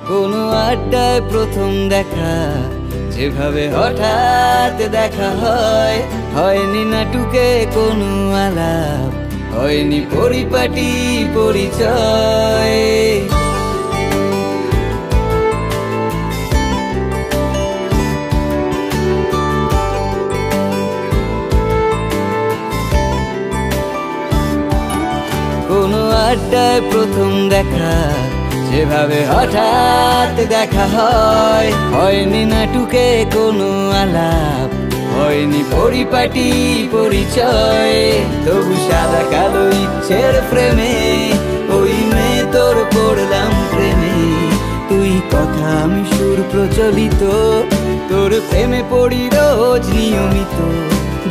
কোনো আড্ডায় প্রথম দেখা, যেভাবে হঠাৎ দেখা হয়, হয়নি নাটুকে কোনো আলাপ, হয়নি পরিপাটি পরিচয়। কোনো আড্ডায় প্রথম দেখা, যেভাবে হঠাৎ দেখা হয়, হয়নি নাটুকে কোনো আলাপ, হয়নি পরিপাটি পরিচয়। তবু সাদা কালো ইচ্ছের প্রেমে ওই মেয়ে তোর পড়লাম প্রেমে। তুই কথা আমি সুর প্রচলিত, তোর প্রেমে পড়ি রোজ নিয়মিত।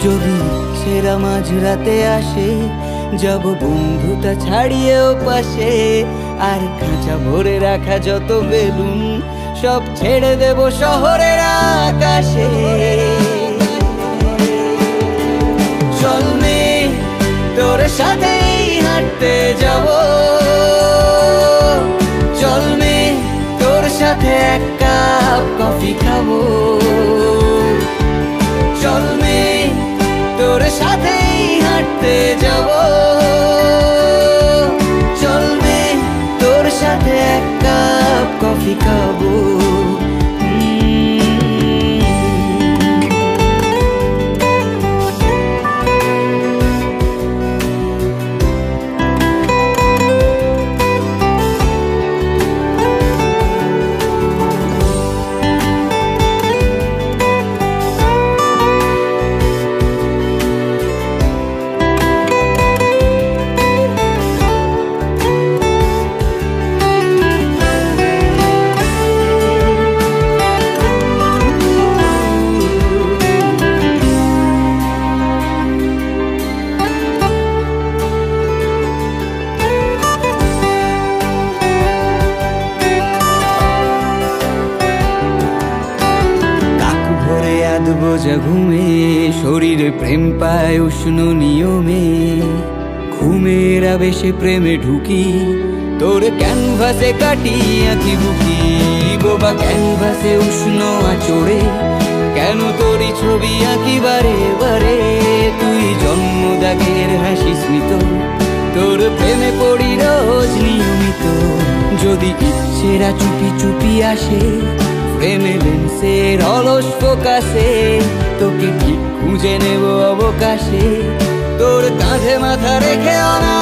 যদি সেরা মাঝরাতে আসে, যাব বন্ধুটা ছাড়িয়েও পাশে। আর খাঁচা ভরে রাখা যত বেলুন, সব ছেড়ে দেব শহরের আকাশে। চল মে তোর সাথেই হাঁটতে যাব, চল মে তোর সাথে এক কাপ কফি খাবো। চল মে তোর সাথেই হাঁটতে যাব, চল মে তোর সাথে এক কাপ কফি খাবো। বোঝা ঘুমে শরীরে প্রেম পায় উষ্ণ নিয়মে। ঘুমের আবেশে প্রেমে ঢুকি, তোর ক্যানভাসে কাটি আঁকি বুকি। বোবা ক্যানভাসে উষ্ণ আচড়ে, কেন তোরই ছবি আঁকি বারে বারে। তুই জন্মদাগের হাসি স্মিত, তোর প্রেমে পড়ি রোজ নিয়মিত। যদি ইচ্ছেরা চুপি চুপি আসে, প্রেমে লেন্সের অলস ফোকাসে, তোকে ঠিক খুঁজে নেব অবকাশে। তোর কাঁধে মাথা রেখে অনা